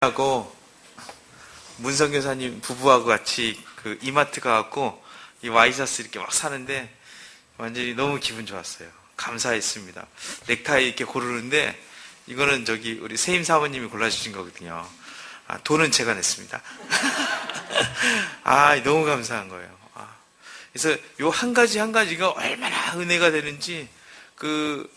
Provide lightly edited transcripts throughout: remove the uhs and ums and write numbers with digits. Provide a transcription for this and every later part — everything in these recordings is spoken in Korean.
하고 문성 교사님 부부하고 같이 그 이마트 가갖고 이 와이셔츠 이렇게 막 사는데 완전히 너무 기분 좋았어요. 감사했습니다. 넥타이 이렇게 고르는데 이거는 저기 우리 세임 사모님이 골라주신 거거든요. 돈은 제가 냈습니다. 너무 감사한 거예요. 그래서 요 한 가지 한 가지가 얼마나 은혜가 되는지 그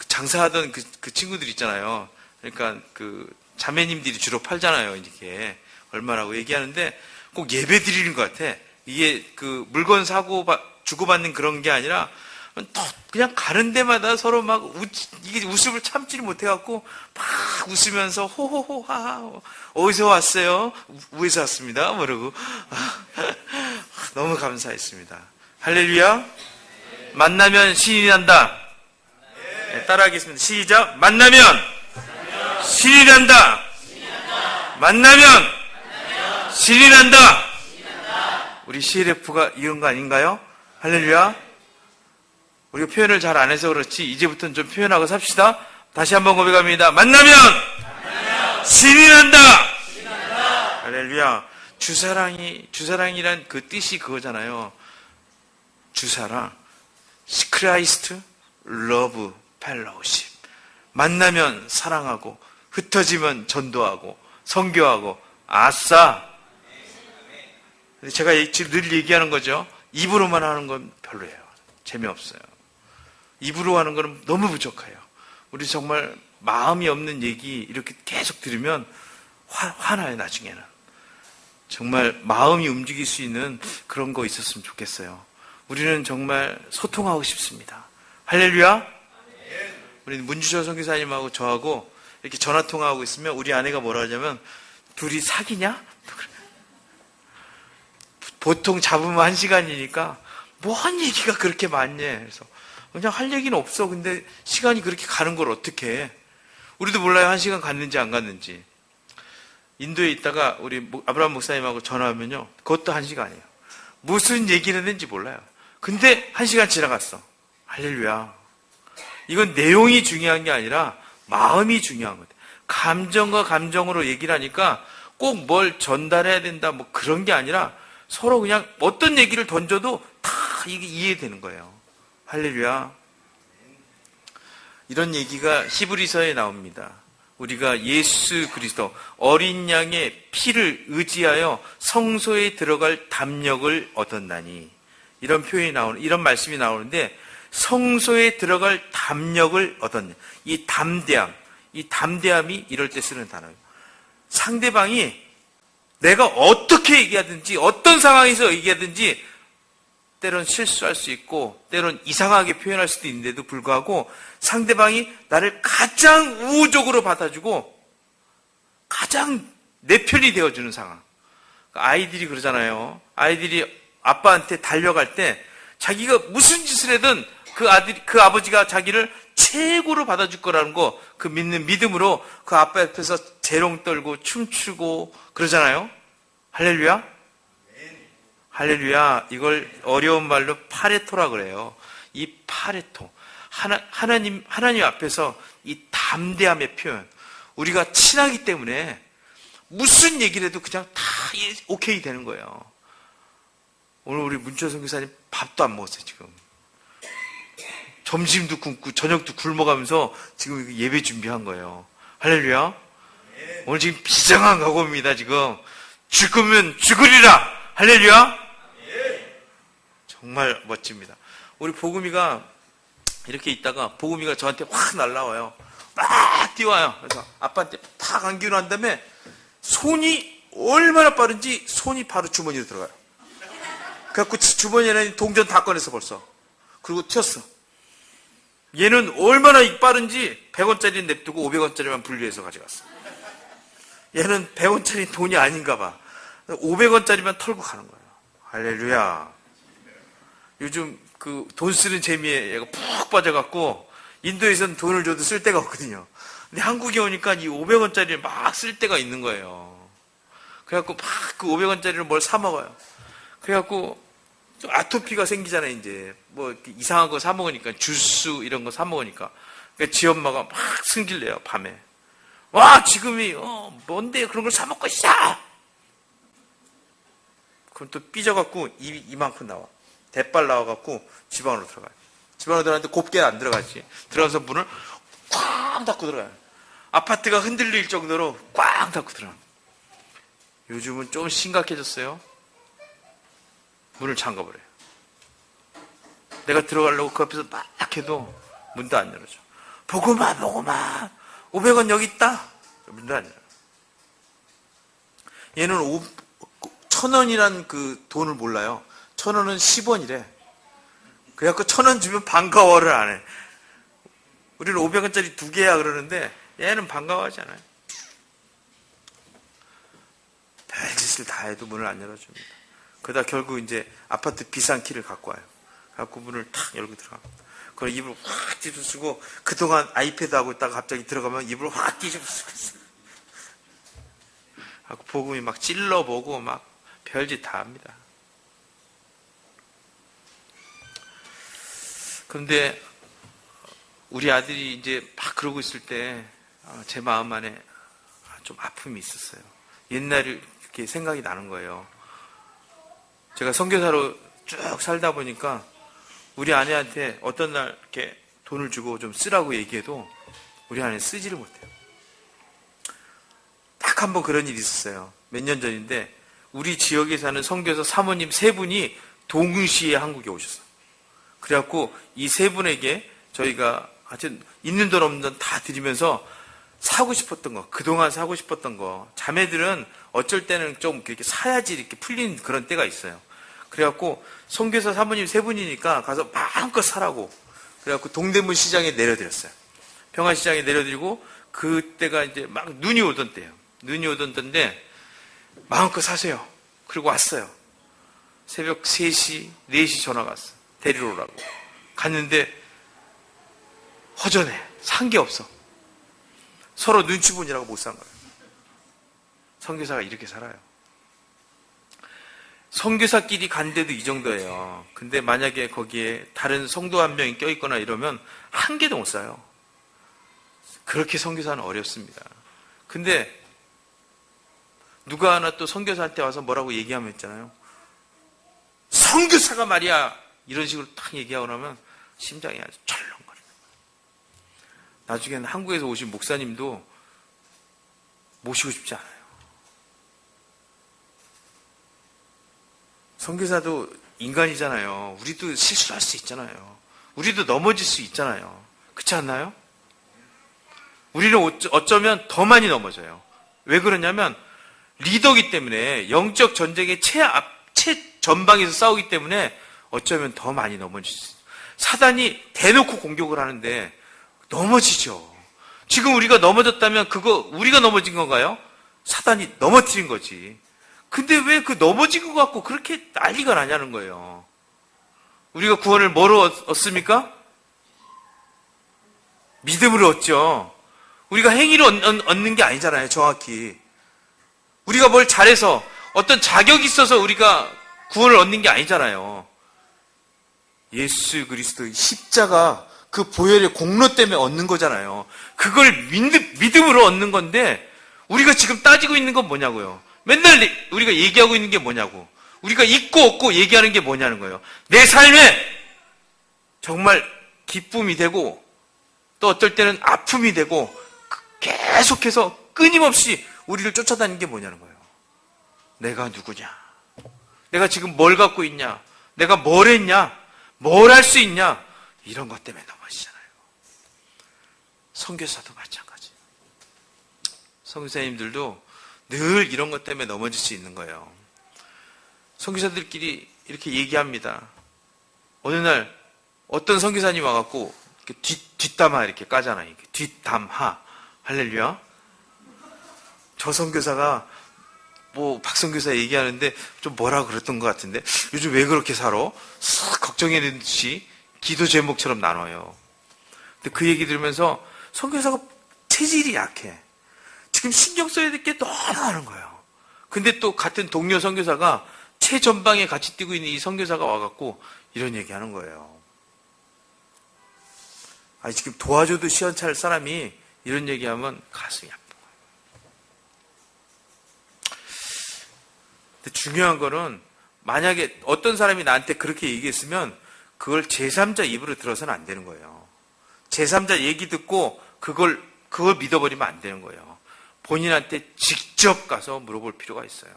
장사하던 그 친구들 있잖아요. 그러니까 그 자매님들이 주로 팔잖아요. 이렇게 얼마라고 얘기하는데 꼭 예배 드리는 것 같아. 이게 그 물건 사고 주고받는 그런 게 아니라 또 그냥 가는 데마다 서로 막 이게 웃음을 참지를 못해갖고 막 웃으면서 호호호 하하 어디서 왔어요? 우에서 왔습니다. 뭐라고 너무 감사했습니다. 할렐루야. 만나면 신이 난다. 네, 따라하겠습니다. 시작. 만나면 신이 난다. 만나면 신이 난다. 우리 CLF가 이런 거 아닌가요? 할렐루야. 우리가 표현을 잘 안 해서 그렇지 이제부터는 좀 표현하고 삽시다. 다시 한번 고백합니다. 만나면 신이 난다. 할렐루야. 주사랑이란 그 뜻이 그거잖아요. 주사랑, 크라이스트, 러브, 펠로우십. 만나면 사랑하고 흩어지면 전도하고 선교하고 아싸. 제가 늘 얘기하는 거죠. 입으로만 하는 건 별로예요. 재미없어요. 입으로 하는 건 너무 부족해요. 우리 정말 마음이 없는 얘기 이렇게 계속 들으면 화나요. 나중에는. 정말 마음이 움직일 수 있는 그런 거 있었으면 좋겠어요. 우리는 정말 소통하고 싶습니다. 할렐루야. 우리 문주철 선교사님하고 저하고 이렇게 전화통화하고 있으면 우리 아내가 뭐라 하냐면 둘이 사귀냐? 보통 잡으면 1시간이니까 뭐한 얘기가 그렇게 많냐. 그래서 그냥 할 얘기는 없어. 근데 시간이 그렇게 가는 걸 어떻게 해? 우리도 몰라요. 1시간 갔는지 안 갔는지. 인도에 있다가 우리 아브라함 목사님하고 전화하면요. 그것도 1시간이에요. 무슨 얘기를 했는지 몰라요. 근데 1시간 지나갔어. 할렐루야. 이건 내용이 중요한 게 아니라 마음이 중요한 거예요. 감정과 감정으로 얘기를 하니까 꼭 뭘 전달해야 된다 뭐 그런 게 아니라 서로 그냥 어떤 얘기를 던져도 다 이게 이해되는 거예요. 할렐루야. 이런 얘기가 히브리서에 나옵니다. 우리가 예수 그리스도 어린 양의 피를 의지하여 성소에 들어갈 담력을 얻었나니 이런 표현이 이런 말씀이 나오는데 성소에 들어갈 담력을 얻었냐. 이 담대함이 이럴 때 쓰는 단어예요. 상대방이 내가 어떻게 얘기하든지 어떤 상황에서 얘기하든지 때론 실수할 수 있고 때론 이상하게 표현할 수도 있는데도 불구하고 상대방이 나를 가장 우호적으로 받아주고 가장 내 편이 되어주는 상황. 아이들이 그러잖아요. 아이들이 아빠한테 달려갈 때 자기가 무슨 짓을 하든 그 아버지가 자기를 최고로 받아줄 거라는 거, 그 믿는 믿음으로 그 아빠 옆에서 재롱 떨고 춤추고 그러잖아요. 할렐루야? 할렐루야. 이걸 어려운 말로 파레토라 그래요. 이 파레토. 하나님 앞에서 이 담대함의 표현. 우리가 친하기 때문에 무슨 얘기를 해도 그냥 다 오케이 되는 거예요. 오늘 우리 문철 선교사님 밥도 안 먹었어요, 지금. 점심도 굶고 저녁도 굶어가면서 지금 예배 준비한 거예요. 할렐루야. 오늘 지금 비장한 각오입니다. 지금 죽으면 죽으리라. 할렐루야. 정말 멋집니다. 우리 보금이가 이렇게 있다가 보금이가 저한테 확 날라와요. 막 뛰어와요. 그래서 아빠한테 탁 안기고 난 다음에 손이 얼마나 빠른지 손이 바로 주머니로 들어가요. 그래갖고 주머니에는 동전 다 꺼내서 벌써. 그리고 튀었어. 얘는 얼마나 빠른지 100원짜리 냅두고 500원짜리만 분리해서 가져갔어. 얘는 100원짜리 돈이 아닌가 봐. 500원짜리만 털고 가는 거예요. 할렐루야. 요즘 그 돈 쓰는 재미에 얘가 푹 빠져갖고 인도에서는 돈을 줘도 쓸 데가 없거든요. 근데 한국에 오니까 이 500원짜리를 막 쓸 데가 있는 거예요. 그래갖고 막 그 500원짜리를 뭘 사 먹어요. 그래갖고 좀 아토피가 생기잖아요, 이제. 뭐 이상한 거 사 먹으니까 주스 이런 거 사 먹으니까. 그러니까 지 엄마가 막 승질내요, 밤에. 와, 지금이, 뭔데 그런 걸 사먹고 있어! 그럼 또 삐져갖고 입이 이만큼 나와. 대빨 나와갖고 집 안으로 들어가요. 집 안으로 들어가는데 곱게 안 들어가지. 들어가서 문을 꽉 닫고 들어가요. 아파트가 흔들릴 정도로 꽉 닫고 들어가요. 요즘은 좀 심각해졌어요. 문을 잠가버려요. 내가 들어가려고 그 앞에서 막 해도 문도 안 열어줘. 보고마 500원 여기 있다. 문도 안 열어. 얘는 1,000원이란 그 돈을 몰라요. 1,000원은 10원이래. 그래갖고 1,000원 주면 반가워를 안 해. 우리는 500원짜리 2개야 그러는데 얘는 반가워하지 않아요. 별짓을 다 해도 문을 안 열어줍니다. 그러다 결국 이제 아파트 비상키를 갖고 와요. 갖고 문을 탁 열고 들어갑니다. 그걸 입을 확 뒤집어쓰고 그동안 아이패드 하고 있다가 갑자기 들어가면 입을 확 뒤집어쓰고 있어. 하고 복음이 막 찔러보고 막 별짓 다 합니다. 그런데 우리 아들이 이제 막 그러고 있을 때 제 마음 안에 좀 아픔이 있었어요. 옛날에 이렇게 생각이 나는 거예요. 제가 선교사로 쭉 살다 보니까 우리 아내한테 어떤 날 이렇게 돈을 주고 좀 쓰라고 얘기해도 우리 아내 쓰지를 못해요. 딱 한 번 그런 일이 있었어요. 몇 년 전인데 우리 지역에 사는 선교사 사모님 3분이 동시에 한국에 오셨어요. 그래갖고 이 3분에게 저희가 하여튼 있는 돈 없는 돈 다 드리면서 사고 싶었던 거, 그동안 사고 싶었던 거, 자매들은 어쩔 때는 좀 이렇게 사야지 이렇게 풀린 그런 때가 있어요. 그래갖고 선교사 사모님 3분이니까 가서 마음껏 사라고 그래갖고 동대문 시장에 내려드렸어요. 평안시장에 내려드리고 그때가 이제 막 눈이 오던 때예요. 눈이 오던 때인데 마음껏 사세요. 그리고 왔어요. 새벽 3시, 4시 전화가 왔어요. 데리러 오라고. 갔는데 허전해. 산 게 없어. 서로 눈치 보느라고 못 산 거예요. 선교사가 이렇게 살아요. 선교사끼리 간데도 이 정도예요. 근데 만약에 거기에 다른 성도 한 명이 껴있거나 이러면 한 개도 못 사요. 그렇게 선교사는 어렵습니다. 근데 누가 하나 또 선교사한테 와서 뭐라고 얘기하면 있잖아요. 선교사가 말이야 이런 식으로 딱 얘기하고 나면 심장이 아주 철렁거려요. 나중에는 한국에서 오신 목사님도 모시고 싶지 않아요. 선교사도 인간이잖아요. 우리도 실수할 수 있잖아요. 우리도 넘어질 수 있잖아요. 그렇지 않나요? 우리는 어쩌면 더 많이 넘어져요. 왜 그러냐면 리더기 때문에 영적 전쟁의 최전방에서 싸우기 때문에 어쩌면 더 많이 넘어질 수 있어요. 사단이 대놓고 공격을 하는데 넘어지죠. 지금 우리가 넘어졌다면 그거 우리가 넘어진 건가요? 사단이 넘어뜨린 거지. 근데 왜 그 넘어진 것 같고 그렇게 난리가 나냐는 거예요. 우리가 구원을 뭐로 얻습니까? 믿음으로 얻죠. 우리가 행위로 얻는 게 아니잖아요, 정확히. 우리가 뭘 잘해서 어떤 자격이 있어서 우리가 구원을 얻는 게 아니잖아요. 예수 그리스도의 십자가 그 보혈의 공로 때문에 얻는 거잖아요. 그걸 믿음으로 얻는 건데 우리가 지금 따지고 있는 건 뭐냐고요. 맨날 우리가 얘기하고 있는 게 뭐냐고. 우리가 있고 없고 얘기하는 게 뭐냐는 거예요. 내 삶에 정말 기쁨이 되고 또 어떨 때는 아픔이 되고 계속해서 끊임없이 우리를 쫓아다니는 게 뭐냐는 거예요. 내가 누구냐? 내가 지금 뭘 갖고 있냐? 내가 뭘 했냐? 뭘 할 수 있냐? 이런 것 때문에 넘어지잖아요. 선교사도 마찬가지. 선교사님들도 늘 이런 것 때문에 넘어질 수 있는 거예요. 선교사들끼리 이렇게 얘기합니다. 어느 날 어떤 선교사님 와갖고 이렇게 뒷담화 이렇게 까잖아요. 이렇게 뒷담화. 할렐루야. 저 선교사가 박 선교사 얘기하는데 좀 뭐라 그랬던 것 같은데 요즘 왜 그렇게 살아? 싹 걱정해 듯이 기도 제목처럼 나눠요. 근데 그 얘기 들으면서 선교사가 체질이 약해. 지금 신경 써야 될 게 너무 많은 거예요. 근데 또 같은 동료 선교사가 최전방에 같이 뛰고 있는 이 선교사가 와갖고 이런 얘기 하는 거예요. 아니 지금 도와줘도 시원찮을 사람이 이런 얘기하면 가슴이 아픈 거예요. 근데 중요한 거는 만약에 어떤 사람이 나한테 그렇게 얘기했으면 그걸 제3자 입으로 들어서는 안 되는 거예요. 제3자 얘기 듣고 그걸 믿어버리면 안 되는 거예요. 본인한테 직접 가서 물어볼 필요가 있어요.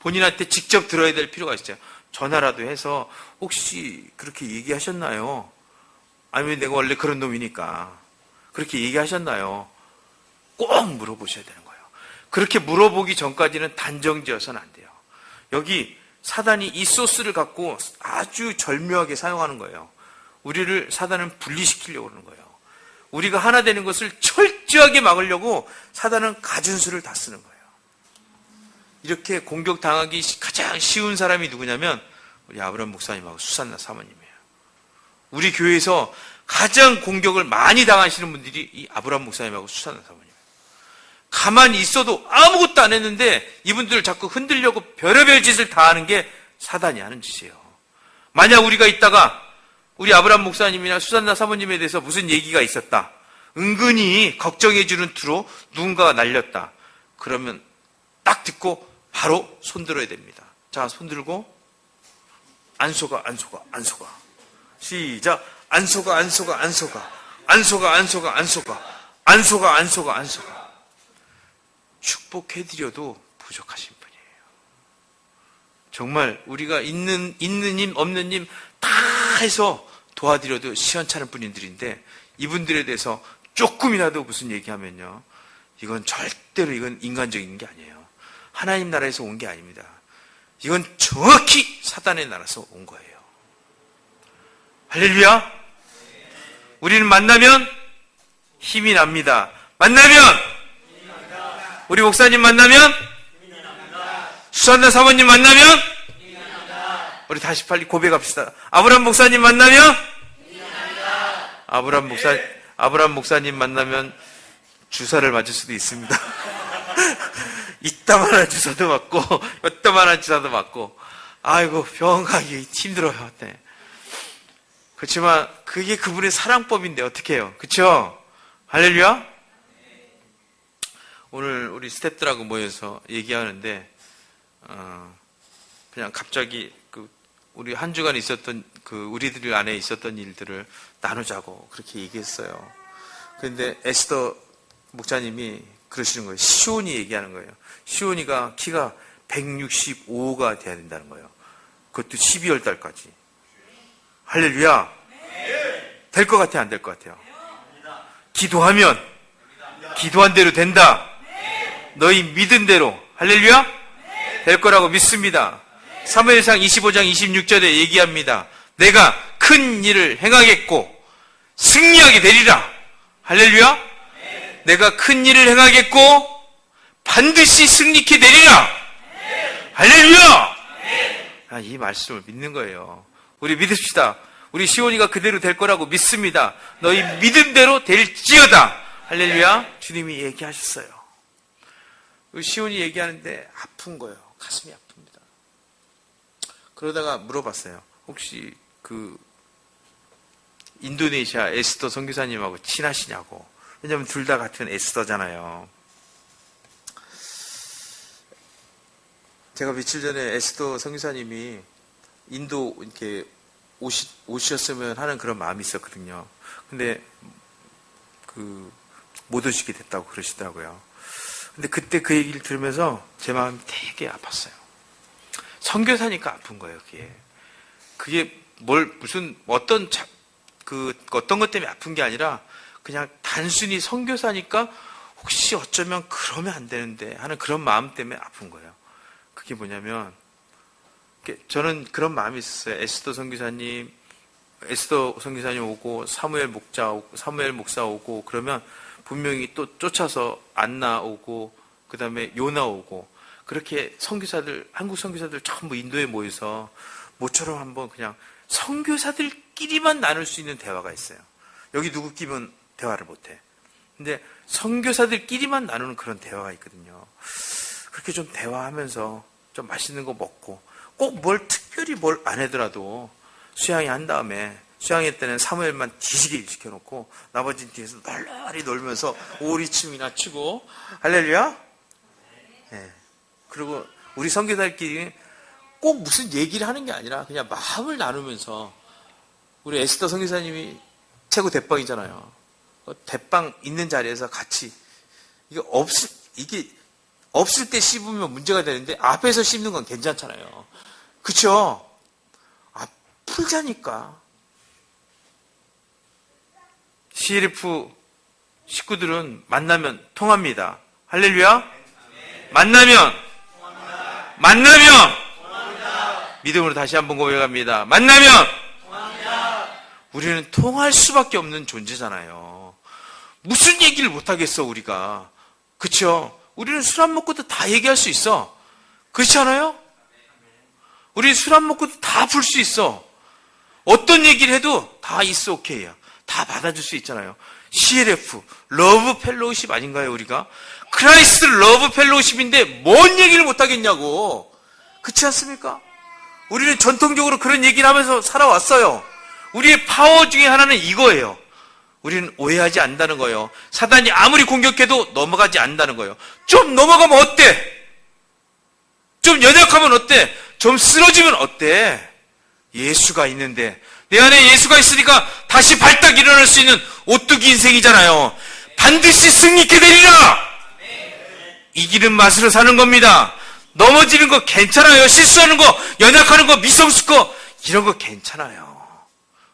본인한테 직접 들어야 될 필요가 있어요. 전화라도 해서 혹시 그렇게 얘기하셨나요? 아니면 내가 원래 그런 놈이니까 그렇게 얘기하셨나요? 꼭 물어보셔야 되는 거예요. 그렇게 물어보기 전까지는 단정지어서는 안 돼요. 여기 사단이 이 소스를 갖고 아주 절묘하게 사용하는 거예요. 우리를 사단은 분리시키려고 그러는 거예요. 우리가 하나 되는 것을 철저하게 막으려고 사단은 가준수를 다 쓰는 거예요. 이렇게 공격당하기 가장 쉬운 사람이 누구냐면 우리 아브라함 목사님하고 수산나 사모님이에요. 우리 교회에서 가장 공격을 많이 당하시는 분들이 이 아브라함 목사님하고 수산나 사모님이에요. 가만히 있어도 아무것도 안 했는데 이분들을 자꾸 흔들려고 별의별 짓을 다 하는 게 사단이 하는 짓이에요. 만약 우리가 있다가 우리 아브라함 목사님이나 수산나 사모님에 대해서 무슨 얘기가 있었다. 은근히 걱정해주는 투로 누군가가 날렸다. 그러면 딱 듣고 바로 손들어야 됩니다. 자, 손들고 안 속아, 안 속아, 안 속아. 시작. 안 속아, 안 속아, 안 속아. 안 속아, 안 속아, 안 속아. 안 속아, 안 속아, 안 속아. 축복해드려도 부족하신 분이에요. 정말 우리가 있는 님, 없는 님 다 해서 도와드려도 시원찮은 분들인데 이분들에 대해서 조금이라도 무슨 얘기하면요. 이건 절대로 이건 인간적인 게 아니에요. 하나님 나라에서 온 게 아닙니다. 이건 정확히 사단의 나라에서 온 거예요. 할렐루야. 우리는 만나면 힘이 납니다. 만나면 우리 목사님 만나면 수산나 사모님 만나면 우리 다시 빨리 고백합시다. 아브라함 목사님 만나면 아브라함 목사님 만나면 주사를 맞을 수도 있습니다. 이따만한 주사도 맞고 이따만한 주사도 맞고 아이고 병원 가기 힘들어요. 네. 그렇지만 그게 그분의 사랑법인데 어떻게 해요? 그렇죠? 할렐루야. 오늘 우리 스태프들하고 모여서 얘기하는데 그냥 갑자기 우리 한 주간 있었던 우리들 안에 있었던 일들을 나누자고 그렇게 얘기했어요. 그런데 에스더 목사님이 그러시는 거예요. 시온이 얘기하는 거예요. 시온이가 키가 165가 돼야 된다는 거예요. 그것도 12월 달까지. 할렐루야. 될 것 같아요? 안 될 것 같아요? 기도하면 기도한 대로 된다. 너희 믿은 대로. 할렐루야. 될 거라고 믿습니다. 사무엘상 25장 26절에 얘기합니다. 내가 큰 일을 행하겠고 승리하게 되리라. 할렐루야. 내가 큰 일을 행하겠고 반드시 승리케 되리라. 할렐루야. 이 말씀을 믿는 거예요. 우리 믿읍시다. 우리 시온이가 그대로 될 거라고 믿습니다. 너희 믿은 대로 될지어다. 할렐루야. 주님이 얘기하셨어요. 시온이 얘기하는데 아픈 거예요. 가슴이 아픕니다. 그러다가 물어봤어요. 혹시 인도네시아 에스더 선교사님하고 친하시냐고. 왜냐면 둘 다 같은 에스더잖아요. 제가 며칠 전에 에스더 선교사님이 인도 이렇게 오셨으면 하는 그런 마음이 있었거든요. 근데 못 오시게 됐다고 그러시더라고요. 근데 그때 그 얘기를 들으면서 제 마음이 되게 아팠어요. 선교사니까 아픈 거예요, 그게. 그게 어떤 것 때문에 아픈 게 아니라 그냥 단순히 선교사니까 혹시 어쩌면 그러면 안 되는데 하는 그런 마음 때문에 아픈 거예요. 그게 뭐냐면 저는 그런 마음이 있었어요. 에스더 선교사님 오고 사무엘 목사 오고 그러면 분명히 또 쫓아서 안나 오고 그 다음에 요나 오고 그렇게 한국 선교사들 전부 인도에 모여서 모처럼 한번 그냥 선교사들끼리만 나눌 수 있는 대화가 있어요. 여기 누구 끼면 대화를 못해. 근데 선교사들끼리만 나누는 그런 대화가 있거든요. 그렇게 좀 대화하면서 좀 맛있는 거 먹고 꼭 특별히 뭘 안 하더라도 수양회 한 다음에 수양회 때는 사무엘만 뒤지게 일시켜놓고 나머지는 뒤에서 널널히 놀면서 오리춤이나 추고 할렐루야. 네. 그리고 우리 선교사들끼리 꼭 무슨 얘기를 하는 게 아니라 그냥 마음을 나누면서, 우리 에스더 선교사님이 최고 대빵이잖아요. 대빵 있는 자리에서 같이, 이게 없을 때 씹으면 문제가 되는데 앞에서 씹는 건 괜찮잖아요. 그쵸? 풀자니까. CLF 식구들은 만나면 통합니다. 할렐루야. 만나면 믿음으로 다시 한번 고백합니다. 만나면 우리는 통할 수밖에 없는 존재잖아요. 무슨 얘기를 못하겠어 우리가. 그쵸? 우리는 술 안 먹고도 다 얘기할 수 있어. 그렇지 않아요? 우리 술 안 먹고도 다 풀 수 있어. 어떤 얘기를 해도 다 있어 오케이야. 다 받아줄 수 있잖아요. CLF, 러브 펠로우십 아닌가요 우리가? 크라이스트 러브 펠로우십인데 뭔 얘기를 못하겠냐고. 그렇지 않습니까? 우리는 전통적으로 그런 얘기를 하면서 살아왔어요. 우리의 파워 중에 하나는 이거예요. 우리는 오해하지 않는다는 거예요. 사단이 아무리 공격해도 넘어가지 않는다는 거예요. 좀 넘어가면 어때? 좀 연약하면 어때? 좀 쓰러지면 어때? 예수가 있는데, 내 안에 예수가 있으니까 다시 발딱 일어날 수 있는 오뚜기 인생이잖아요. 반드시 승리케 되리라. 이기는 맛으로 사는 겁니다. 넘어지는 거 괜찮아요. 실수하는 거, 연약하는 거, 미성숙 거, 이런 거 괜찮아요.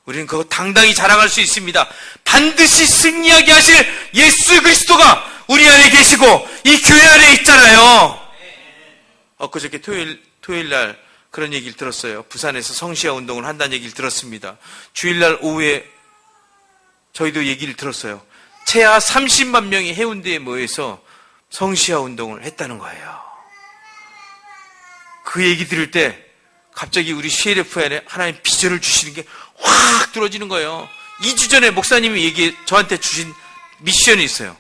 우리는 그거 당당히 자랑할 수 있습니다. 반드시 승리하게 하실 예수 그리스도가 우리 안에 계시고 이 교회 안에 있잖아요. 엊그저께 토요일 날 그런 얘기를 들었어요. 부산에서 성시야 운동을 한다는 얘기를 들었습니다. 주일날 오후에 저희도 얘기를 들었어요. 최하 30만 명이 해운대에 모여서 성시야 운동을 했다는 거예요. 그 얘기 들을 때 갑자기 우리 CLF 안에 하나님 비전을 주시는 게 확 들어지는 거예요. 2주 전에 목사님이 저한테 주신 미션이 있어요.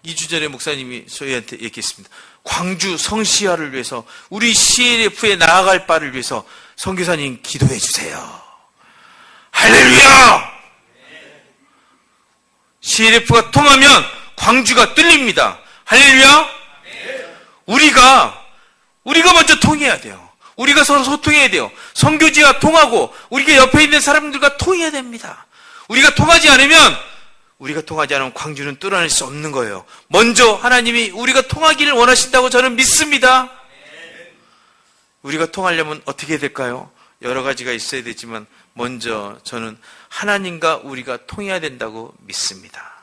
2주 전에 목사님이 저희한테 얘기했습니다. 광주 성시야를 위해서, 우리 CLF에 나아갈 바를 위해서 선교사님 기도해 주세요. 할렐루야! CLF가 통하면 광주가 뚫립니다. 할렐루야! 우리가 먼저 통해야 돼요. 우리가 서로 소통해야 돼요. 선교지와 통하고 우리가 옆에 있는 사람들과 통해야 됩니다. 우리가 통하지 않으면 광주는 뚫어낼 수 없는 거예요. 먼저 하나님이 우리가 통하기를 원하신다고 저는 믿습니다. 우리가 통하려면 어떻게 될까요? 여러 가지가 있어야 되지만 먼저 저는 하나님과 우리가 통해야 된다고 믿습니다.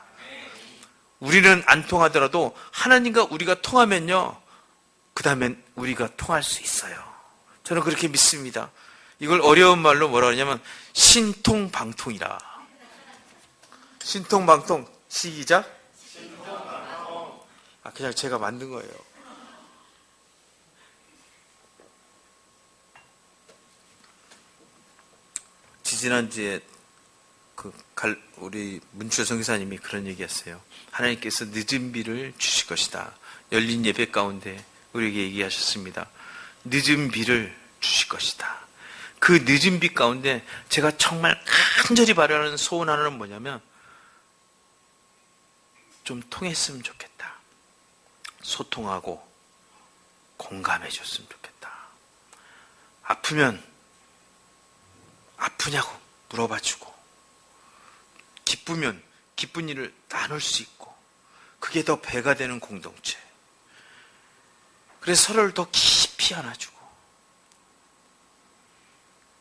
우리는 안 통하더라도 하나님과 우리가 통하면요, 그 다음엔 우리가 통할 수 있어요. 저는 그렇게 믿습니다. 이걸 어려운 말로 뭐라 하냐면 신통방통이라. 신통방통. 시작. 그냥 제가 만든 거예요. 지지난주에 우리 문추 선교사님이 그런 얘기했어요. 하나님께서 늦은 비를 주실 것이다. 열린 예배 가운데 우리에게 얘기하셨습니다. 늦은 비를 주실 것이다. 그 늦은 비 가운데 제가 정말 간절히 바라는 소원 하나는 뭐냐면 좀 통했으면 좋겠다. 소통하고 공감해 줬으면 좋겠다. 아프면 아프냐고 물어봐 주고, 기쁘면 기쁜 일을 나눌 수 있고, 그게 더 배가 되는 공동체. 그래서 서로를 더 깊이 안아주고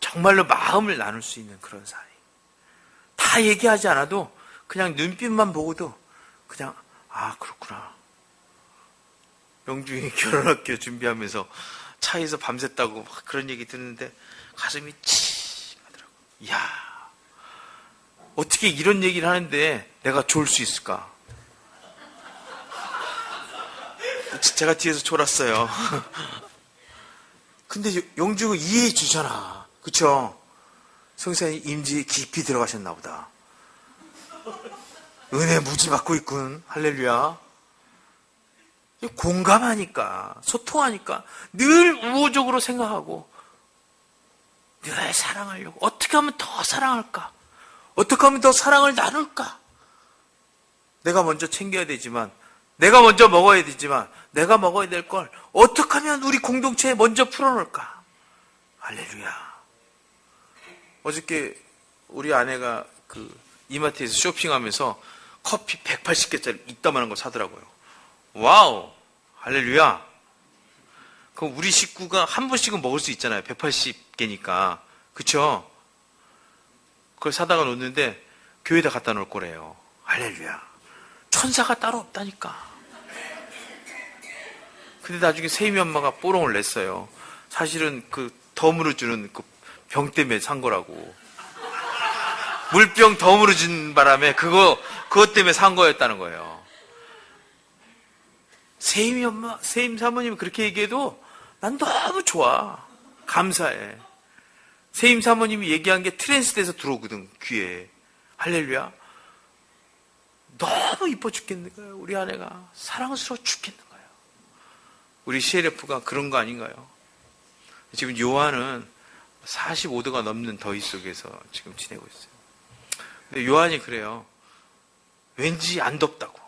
정말로 마음을 나눌 수 있는 그런 사이. 다 얘기하지 않아도 그냥 눈빛만 보고도 그냥 그렇구나. 영중이 결혼학교 준비하면서 차에서 밤샜다고 막 그런 얘기 듣는데 가슴이 치 하더라고. 이야, 어떻게 이런 얘기를 하는데 내가 졸 수 있을까? 제가 뒤에서 졸았어요. 근데 영중은 이해해 주잖아. 그쵸? 성사님 임지에 깊이 들어가셨나 보다. 은혜 무지 받고 있군. 할렐루야. 공감하니까, 소통하니까 늘 우호적으로 생각하고 늘 사랑하려고. 어떻게 하면 더 사랑할까? 어떻게 하면 더 사랑을 나눌까? 내가 먼저 챙겨야 되지만 내가 먼저 먹어야 되지만 내가 먹어야 될 걸 어떻게 하면 우리 공동체에 먼저 풀어놓을까? 할렐루야. 어저께 우리 아내가 이마트에서 쇼핑하면서 커피 180개짜리 이따만한 거 사더라고요. 와우! 할렐루야! 그럼 우리 식구가 한 번씩은 먹을 수 있잖아요. 180개니까. 그쵸? 그걸 사다가 놓는데 교회에다 갖다 놓을 거래요. 할렐루야. 천사가 따로 없다니까. 근데 나중에 세임이 엄마가 뽀롱을 냈어요. 사실은 덤으로 주는 병 때문에 산 거라고. 물병 덤으로 준 바람에 그것 때문에 산 거였다는 거예요. 세임 사모님이 그렇게 얘기해도 난 너무 좋아. 감사해. 세임 사모님이 얘기한 게 트랜스돼서 들어오거든, 귀에. 할렐루야. 너무 이뻐 죽겠는 거예요. 우리 아내가. 사랑스러워 죽겠는 거예요. 우리 CLF가 그런 거 아닌가요? 지금 요한은 45도가 넘는 더위 속에서 지금 지내고 있어요. 근데 요한이 그래요. 왠지 안 덥다고.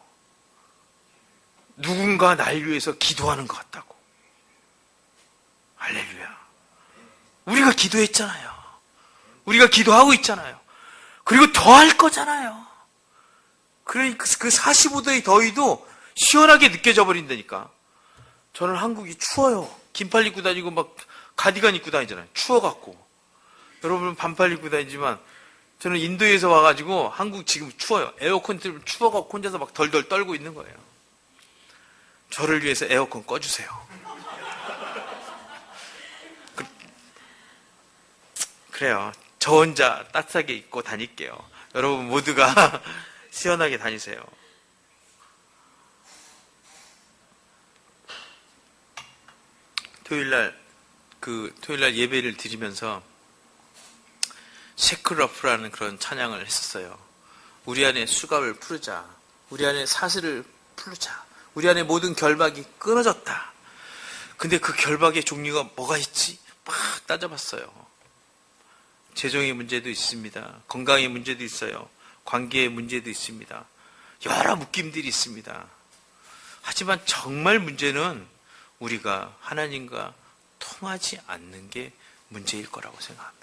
누군가 날 위해서 기도하는 것 같다고. 할렐루야. 우리가 기도했잖아요. 우리가 기도하고 있잖아요. 그리고 더 할 거잖아요. 그러니까 그 45도의 더위도 시원하게 느껴져 버린다니까. 저는 한국이 추워요. 긴팔 입고 다니고 막 가디건 입고 다니잖아요. 추워갖고. 여러분은 반팔 입고 다니지만 저는 인도에서 와가지고 한국 지금 추워요. 에어컨 틀면 추워갖고 혼자서 막 덜덜 떨고 있는 거예요. 저를 위해서 에어컨 꺼주세요. 그래요. 저 혼자 따뜻하게 입고 다닐게요. 여러분 모두가 시원하게 다니세요. 토요일날 예배를 드리면서 셰클러프라는 그런 찬양을 했었어요. 우리 안에 수갑을 풀자. 우리 안에 사슬을 풀자. 우리 안에 모든 결박이 끊어졌다. 근데 그 결박의 종류가 뭐가 있지? 막 따져봤어요. 재정의 문제도 있습니다. 건강의 문제도 있어요. 관계의 문제도 있습니다. 여러 묶임들이 있습니다. 하지만 정말 문제는 우리가 하나님과 통하지 않는 게 문제일 거라고 생각합니다.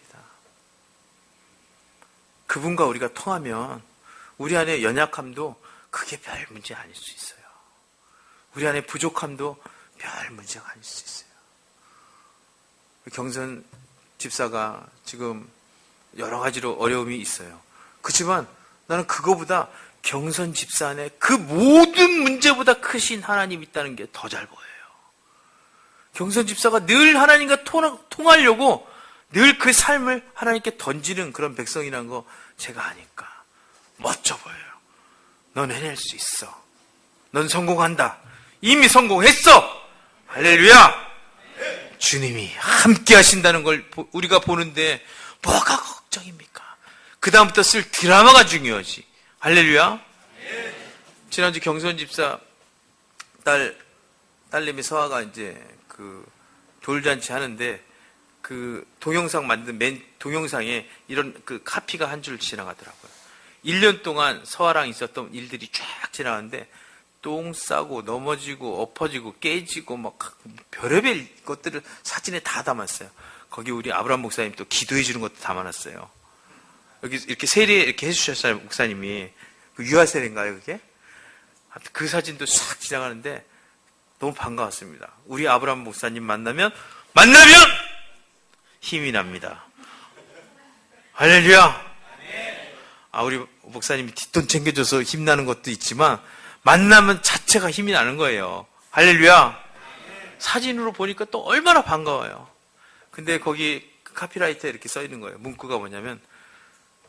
그분과 우리가 통하면 우리 안에 연약함도 그게 별 문제 아닐 수 있어요. 우리 안에 부족함도 별 문제가 아닐 수 있어요. 경선 집사가 지금 여러 가지로 어려움이 있어요. 그렇지만 나는 그거보다 경선 집사 안에 그 모든 문제보다 크신 하나님이 있다는 게 더 잘 보여요. 경선 집사가 늘 하나님과 통하려고 늘 그 삶을 하나님께 던지는 그런 백성이라는 거 제가 아니까 멋져 보여요. 넌 해낼 수 있어. 넌 성공한다. 이미 성공했어. 할렐루야. 주님이 함께 하신다는 걸 우리가 보는데 뭐가 걱정입니까? 그 다음부터 쓸 드라마가 중요하지. 할렐루야. 지난주 경선 집사 딸내미 서아가 이제 돌잔치 하는데 동영상 만든 맨 동영상에 이런 카피가 한 줄 지나가더라고요. 1년 동안 서아랑 있었던 일들이 쫙 지나가는데 똥 싸고 넘어지고 엎어지고 깨지고 막 별의별 것들을 사진에 다 담았어요. 거기 우리 아브라함 목사님 또 기도해 주는 것도 담아놨어요. 여기 이렇게 세례 이렇게 해주셨어요. 목사님이. 유아 세례인가요 그게? 그 사진도 싹 지나가는데 너무 반가웠습니다. 우리 아브라함 목사님 만나면 힘이 납니다. 할렐루야. 우리 목사님이 뒷돈 챙겨줘서 힘나는 것도 있지만 만나면 자체가 힘이 나는 거예요. 할렐루야. 사진으로 보니까 또 얼마나 반가워요. 근데 거기 카피라이트에 이렇게 써 있는 거예요. 문구가 뭐냐면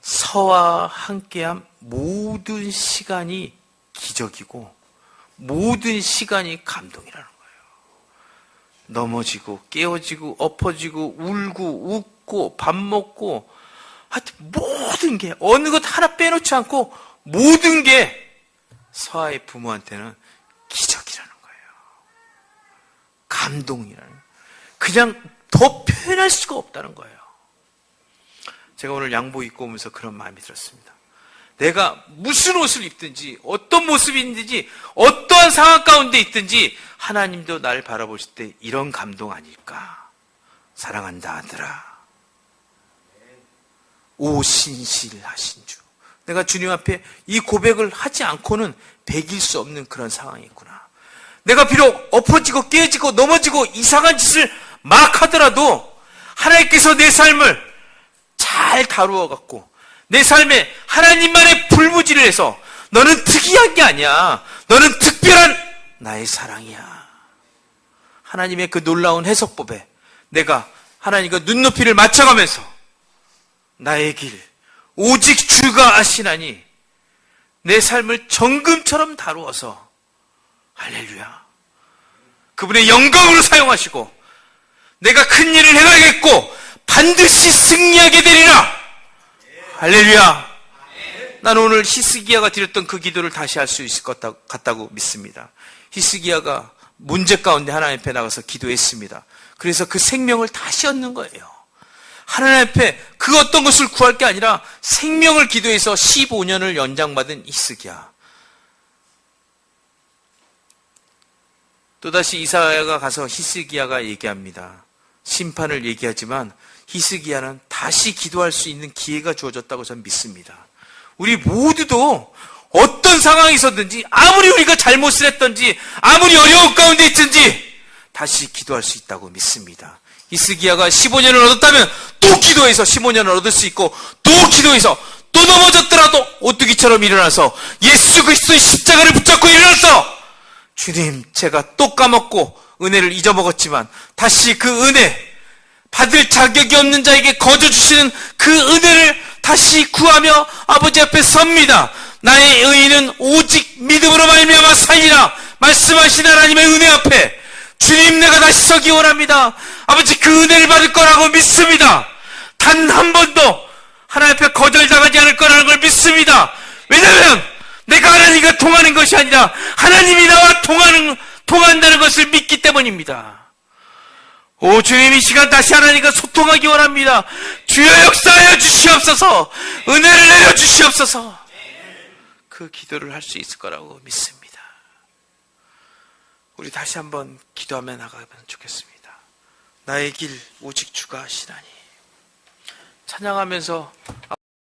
서와 함께한 모든 시간이 기적이고 모든 시간이 감동이라는 거예요. 넘어지고 깨어지고 엎어지고 울고 웃고 밥 먹고 하여튼 모든 게 어느 것 하나 빼놓지 않고 모든 게 서아의 부모한테는 기적이라는 거예요. 감동이라는 거예요. 그냥 더 표현할 수가 없다는 거예요. 제가 오늘 양복 입고 오면서 그런 마음이 들었습니다. 내가 무슨 옷을 입든지 어떤 모습이 있든지 어떠한 상황 가운데 있든지 하나님도 나를 바라보실 때 이런 감동 아닐까? 사랑한다 아들아, 오 신실하신 주. 내가 주님 앞에 이 고백을 하지 않고는 배길 수 없는 그런 상황이 있구나. 내가 비록 엎어지고 깨지고 넘어지고 이상한 짓을 막 하더라도 하나님께서 내 삶을 잘 다루어 갖고 내 삶에 하나님만의 불무지를 해서 너는 특이한 게 아니야, 너는 특별한 나의 사랑이야. 하나님의 그 놀라운 해석법에 내가 하나님과 눈높이를 맞춰가면서 나의 길 오직 주가 아시나니 내 삶을 정금처럼 다루어서 할렐루야, 그분의 영광으로 사용하시고 내가 큰 일을 해가겠고 반드시 승리하게 되리라. 할렐루야. 나는 오늘 히스기야가 드렸던 그 기도를 다시 할 수 있을 것 같다고 믿습니다. 히스기야가 문제 가운데 하나님 앞에 나가서 기도했습니다. 그래서 그 생명을 다시 얻는 거예요. 하나님 앞에 그 어떤 것을 구할 게 아니라 생명을 기도해서 15년을 연장받은 히스기야. 또다시 이사야가 가서 히스기야가 얘기합니다. 심판을 얘기하지만 히스기야는 다시 기도할 수 있는 기회가 주어졌다고 저는 믿습니다. 우리 모두도 어떤 상황에서든지 아무리 우리가 잘못을 했든지 아무리 어려운 가운데 있든지 다시 기도할 수 있다고 믿습니다. 히스기야가 15년을 얻었다면 또 기도해서 15년을 얻을 수 있고 또 기도해서 또 넘어졌더라도 오뚜기처럼 일어나서 예수 그리스도의 십자가를 붙잡고 일어나서 주님, 제가 또 까먹고 은혜를 잊어먹었지만 다시 그 은혜, 받을 자격이 없는 자에게 거저주시는 그 은혜를 다시 구하며 아버지 앞에 섭니다. 나의 의인은 오직 믿음으로 말미암아 살리라 말씀하신 하나님의 은혜 앞에 주님, 내가 다시 서기 원합니다. 아버지, 그 은혜를 받을 거라고 믿습니다. 단 한 번도 하나님 앞에 거절당하지 않을 거라는 걸 믿습니다. 왜냐하면 내가 하나님과 통하는 것이 아니라 하나님이 나와 통한다는 것을 믿기 때문입니다. 오 주님, 이 시간 다시 하나님과 소통하기 원합니다. 주여 역사하여 주시옵소서, 은혜를 내려 주시옵소서. 그 기도를 할 수 있을 거라고 믿습니다. 우리 다시 한번 기도하며 나가면 좋겠습니다. 나의 길 오직 주가 하시나니. 찬양하면서